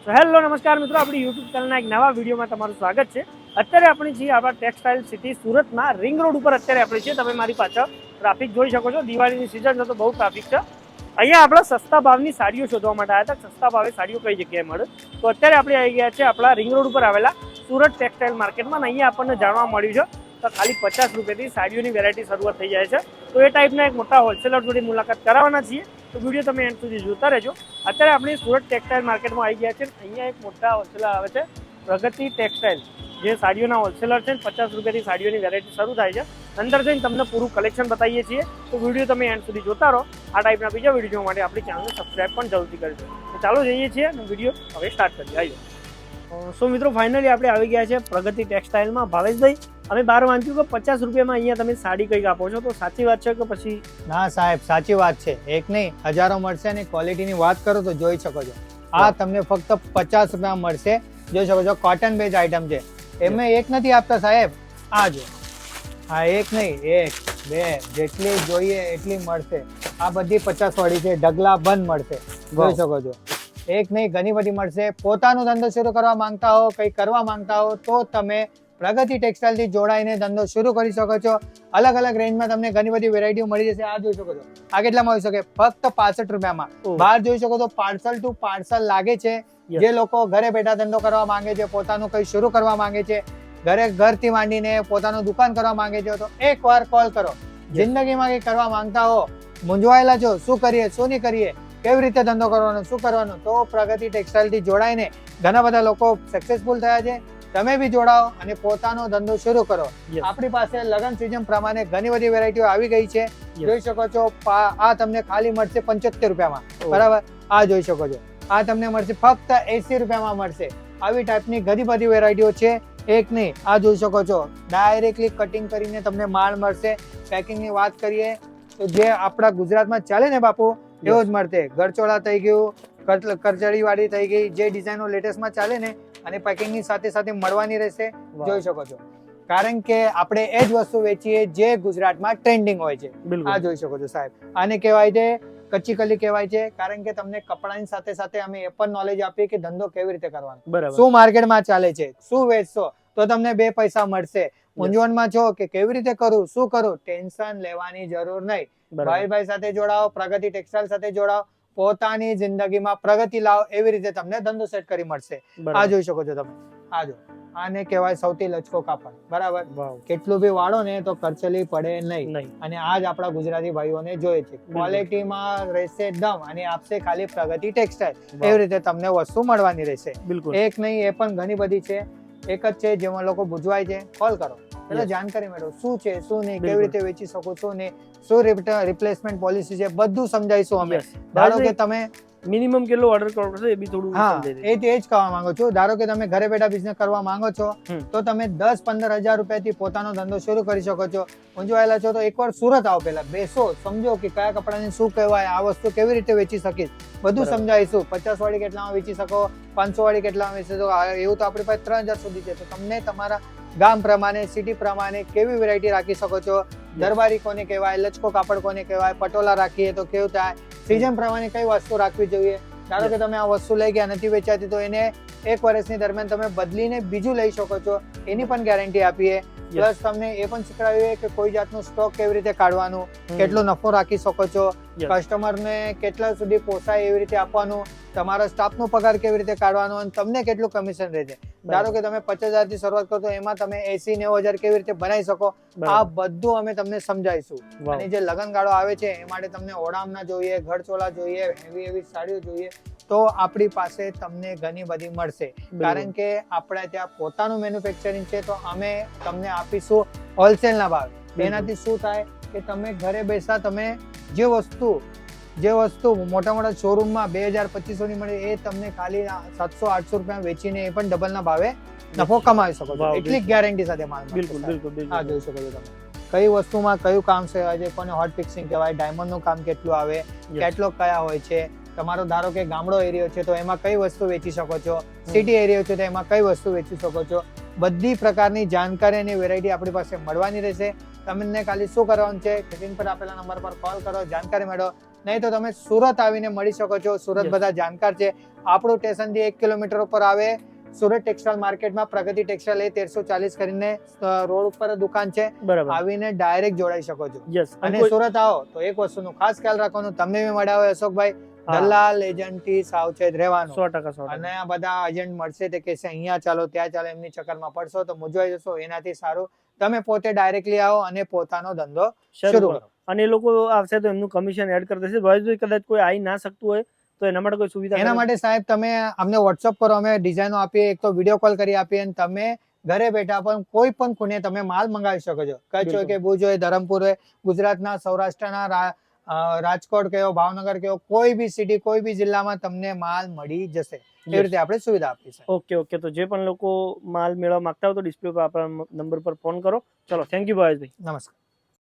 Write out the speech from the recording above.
તો હેલો નમસ્કાર મિત્રો, આપણી યુટ્યુબ ચેનલના એક નવા વિડીયોમાં તમારું સ્વાગત છે। અત્યારે આપણે છીએ આપણા ટેક્સટાઇલ સિટી સુરતમાં રિંગ રોડ ઉપર અત્યારે આપણે છીએ। તમે મારી પાછળ ટ્રાફિક જોઈ શકો છો। દિવાળીની સિઝન છે તો બહુ ટ્રાફિક છે। અહીંયા આપણે સસ્તા ભાવની સાડીઓ શોધવા માટે આવ્યા હતા। સસ્તા ભાવે સાડીઓ કઈ જગ્યાએ મળે તો અત્યારે આપણે આવી ગયા છે આપણા રિંગ રોડ ઉપર આવેલા સુરત ટેક્સટાઇલ માર્કેટમાં। અહીંયા આપણને જાણવા મળ્યું છે તો ખાલી 50 રૂપિયાથી સાડીઓની વેરાયટી શરૂઆત થઈ જાય છે। તો એ ટાઈપના એક મોટા હોલસેલર જોડે મુલાકાત કરાવવાના છીએ। તો વિડીયો તમે એન્ડ સુધી જોતા રહેજો। અત્યારે આપણે સુરત ટેક્સટાઇલ માર્કેટમાં આવી ગયા છે। અહીંયા એક મોટા હોલસેલર આવે છે પ્રગતિ ટેક્સટાઇલ, જે સાડીઓના હોલસેલર છે। 50 રૂપિયાથી સાડીઓની વેરાયટી શરૂ થાય છે। અંદર જઈને તમને પૂરું કલેક્શન બતાવીએ છીએ। તો વિડીયો તમે એન્ડ સુધી જોતા રહો। આ ટાઈપના બીજા વિડીયો જોવા માટે આપણી ચેનલને સબસ્ક્રાઈબ પણ જરૂરથી કરજો। તો ચાલો જઈએ છીએ અને વિડીયો હવે સ્ટાર્ટ કરીએ। આવ્યો સો મિત્રો, ફાઇનલી આપણે આવી ગયા છે પ્રગતિ ટેક્સટાઇલમાં। ભાવેશભાઈ, અમે બહાર વાંચ્યું કે 50 રૂપિયામાં અહીંયા તમે સાડી કંઈક આપો છો, તો સાચી વાત છે કે પછી? ના સાહેબ, સાચી વાત છે। એક નહીં, હજારો મળશે અને ક્વોલિટીની વાત કરો તો જોઈ શકો છો। આ તમને ફક્ત 50 રૂપિયામાં મળશે। જોઈ શકો છો, કોટન બેઝ આઈટમ છે। એમાં એક નથી આપતા સાહેબ, આ જો, હા એક નહીં, એક બે જેટલી જોઈએ એટલી મળશે। આ બધી 50 વાળી છે, ઢગલા બંધ મળશે। જોઈ શકો છો, એક નહીં ઘણી બધી મળશે। પોતાનો ધંધો શરૂ કરવા માંગતા હો, કંઈ કરવા માંગતા હો તો તમે પ્રગતિ ટેક્સટાઇલ થી જોડાઈને ધંધો શરૂ કરી શકો છો। અલગ અલગ રેન્જમાં તમને ઘણી બધી વેરાયટીઓ મળી જશે। આ જોઈ શકો છો, આ કેટલામાં આવી શકે? ફક્ત 65 રૂપિયામાં। બહાર જોઈ શકો છો, પાર્સલ ટુ પાર્સલ લાગે છે। જે લોકો ઘરે બેઠા ધંધો કરવા માંગે છે, પોતાનું કંઈ શરૂ કરવા માંગે છે, ઘરથી માંડીને પોતાનું દુકાન કરવા માંગે છે, તો એકવાર કોલ કરો। જિંદગીમાં કંઈ કરવા માંગતા હો, મૂંઝવાયેલા છો, શું કરીએ શું નહીં કરીએ, કેવી રીતે ધંધો કરવાનો, શું કરવાનું, તો પ્રગતિ ટેક્સટાઇલ થી જોડાઈને ઘણા બધા લોકો સક્સેસફુલ થયા છે। તમે બી જોડાઓ અને પોતાનો ધંધો શરૂ કરો। આપણી પાસે લગન સિઝન પ્રમાણે ઘણી બધી વેરાયટીઓ આવી ગઈ છે। જોઈ શકો છો, આ તમને ખાલી મળશે 75 રૂપિયામાં, બરાબર? આ જોઈ શકો છો, આ તમને મળશે ફક્ત 80 રૂપિયામાં મળશે। આવી ટાઈપની ઘણી બધી વેરાયટીઓ છે। એક નહીં, આ જોઈ શકો છો, ડાયરેક્ટલી કટિંગ કરીને તમને માલ મળશે। પેકિંગની વાત કરીએ તો જે આપણા ગુજરાતમાં ચાલે ને બાપુ, એવો જ મળશે। ગરચોળા થઈ ગયું, કરચડી વાળી થઈ ગઈ, જે ડિઝાઇનો લેટેસ્ટમાં ચાલે ને, અને પેકિંગની સાથે સાથે મળવાની રહેશે। જોઈ શકો છો, કારણ કે આપણે એ જ વસ્તુ વેચીએ જે ગુજરાતમાં ટ્રેન્ડિંગ હોય છે। આ જોઈ શકો છો સાહેબ, આને કહેવાય છે કચ્ચી કલી કહેવાય છે। કારણ કે તમને કપડાની સાથે સાથે અમે એ પણ નોલેજ આપીએ કે ધંધો કેવી રીતે કરવાનો, શું માર્કેટમાં ચાલે છે, શું વેચશો તો તમને 2 પૈસા મળશે। મૂંઝવણમાં છો કે કેવી રીતે કરું, શું કરું, ટેન્શન લેવાની જરૂર નહીં। ભાઈ સાથે જોડાઓ, પ્રગતિ ટેક્સટાઇલ સાથે જોડાઓ, પોતાની જિંદગીમાં પ્રગતિ લાવો, એવી રીતે તમને ધંધો સેટ કરી મળશે। આ જોઈ શકો છો તમે, આ જો, આને કહેવાય સૌથી લચકો કાપડ, બરાબર? કેટલું બી વાળો ને તો કરચલી પડે નહીં। અને આ જ આપણા ગુજરાતી ભાઈઓને જોઈએ છે। ક્વોલિટીમાં રહેશે દમ અને આપશે ખાલી પ્રગતિ ટેક્સટાઇલ, એવી રીતે તમને વસ્તુ મળવાની રહેશે। એક નહીં, એ પણ ઘણી બધી છે। એક જ છે જેમાં લોકો ભૂજવાય છે, કોલ કરો, એટલે જાણકારી મેળવો, શું છે શું નહીં, કેવી રીતે વેચી શકો છો ને, શું રિપ્લેસમેન્ટ પોલિસી છે, બધું સમજાઈશું અમે। ધારો કે તમે મિનિમમ કેટલો ઓર્ડર કરવો પડશે એ બી થોડું સમજાવી દે। એ જ કહેવા માંગો છો। ધારો કે તમે ઘરે બેઠા બિઝનેસ કરવા માંગો છો તો તમે 10-15 હજાર રૂપિયાથી પોતાનો ધંધો શરૂ કરી શકો છો। મૂંઝવાયેલા છો તો એકવાર સુરત આવો, પહેલા બેસો, સમજો કે કયા કપડાને શું કહેવાય, આ વસ્તુ કેવી રીતે વેચી શકીશ, બધું સમજાવીશું। 50 વાળી કેટલામાં વેચી શકો, 500 વાળી કેટલામાં વેચી શકો, એવું તો આપણી પાસે 3000 સુધી છે। તો તમને તમારા ગામ પ્રમાણે, સિટી પ્રમાણે કેવી વેરાયટી રાખી શકો છો। દરબારી કોને કહેવાય, લચકો કાપડ કોને કહેવાય, પટોલા રાખીએ તો કેવું થાય, સિઝન પ્રમાણે કઈ વસ્તુ રાખવી જોઈએ। ધારો કે તમે આ વસ્તુ લઈ ગયા, નથી વેચાતી, તો એને 1 વર્ષની દરમિયાન તમે બદલીને બીજું લઈ શકો છો, એની પણ ગેરંટી આપીએ। પ્લસ તમને એ પણ શીખવાડીએ કે કોઈ જાતનું સ્ટોક કેવી રીતે કાઢવાનું, કેટલો નફો રાખી શકો છો, કસ્ટમરને કેટલા સુધી પોસાય એવી રીતે આપવાનું, તમારા સ્ટાફનો પગાર કેવી રીતે કાઢવાનો, અને તમને કેટલું કમિશન રહેશે। ધારો કે તમે 50,000 થી શરૂઆત કરો તો એમાં તમે 80-90 હજાર કેવી રીતે બનાવી શકો, આ બધું અમે તમને સમજાવીશું। અને જે લગનગાળો આવે છે એ માટે તમને ઓડામના જોઈએ, ઘરચોળા જોઈએ, એવી સાડીઓ જોઈએ, તો આપણી પાસે તમને ઘણી બધી મળશે। કારણ કે આપણે ત્યાં પોતાનું મેન્યુફેક્ચરિંગ છે, તો અમે તમને આપીશું હોલસેલના ભાવે। એનાથી શું થાય કે તમે ઘરે બેસા તમે જે વસ્તુ મોટા મોટા શોરૂમમાં 2000-2500 ની મળે, એ તમને ખાલી 700-800 રૂપિયા વેચીને એ પણ ડબલ ના ભાવે નફો કમાવી શકો છો। એટલી ગેરંટી સાથે માલ। આ જોઈ શકો છો તમે કઈ વસ્તુમાં કયું કામ છે, કોને હોટ ફિક્સિંગ કહેવાય, ડાયમંડ નું કામ કેટલું આવે, કેટલોગ કયા હોય છે, તમારો ધારો કે ગામડો એરિયો છે તો એમાં કઈ વસ્તુ વેચી શકો છો, સિટી એરિયો છે તો એમાં કઈ વસ્તુ વેચી શકો છો, બધી પ્રકારની જાણકારી અને વેરાયટી આપણી પાસે મળવાની રહેશે। તમને ખાલી શું કરવાનું છે, સ્ક્રીન પર આપેલા નંબર પર કોલ કરો, જાણકારી મેળવો, નહીં તો તમે સુરત આવીને મળી શકો છો. સુરત Yes. બધા જાણકાર છે. આપણું સ્ટેશનથી 1 કિલોમીટર ઉપર આવે સુરત ટેક્સટાઇલ માર્કેટમાં પ્રગતિ ટેક્સટાઇલ A1340 કરીને રોડ ઉપર દુકાન છે. બરાબર. આવીને ડાયરેક્ટ જોડાઈ શકો છો. યસ. અને સુરત આવો તો એક વસ્તુનું ખાસ ખ્યાલ રાખવાનું, તમને બી મળ્યા હોય અશોકભાઈ, દલાલ એજન્ટ થી સાવચેત રહેવાનું. 100%. અને આ બધા એજન્ટ મળશે તે કહેશે અહીંયા ચાલો ત્યાં ચાલો, એમની ચક્કરમાં પડશો તો મૂંઝવાઈ જશો. એનાથી સારું તમે પોતે ડાયરેક્ટલી આવો અને પોતાનો ધંધો શરૂ કરો. અને એ લોકો આવશે તો એમનું કમિશન એડ કરી દેશે. ભાવેશભાઈ કદાચ કોઈ આવી ના શકતું હોય તો એના માટે કોઈ સુવિધા એના માટે સાહેબ તમે અમને વોટ્સઅપ કરો, અમે ડિઝાઇનો આપીએ, એક તો વિડીયો કોલ કરી આપીએ, અને તમે ઘરે બેઠા પણ કોઈ પણ ખૂણે તમે માલ મંગાવી શકો છો. કચ્છ હોય કે ભુજ હોય, ધરમપુર હોય, ગુજરાતના સૌરાષ્ટ્રના રાજકોટ કયો, ભાવનગર કયો, કોઈ બી સિટી કોઈ બી જિલ્લામાં તમને માલ મળી જશે. એવી રીતે આપણે સુવિધા આપી છે. ઓકે. તો જે પણ લોકો માલ મેળવવા માંગતા હોય તો ડિસ્પ્લે પર આપણા નંબર પર ફોન કરો. ચલો, થેન્ક યુ ભાવેશભાઈ. નમસ્કાર.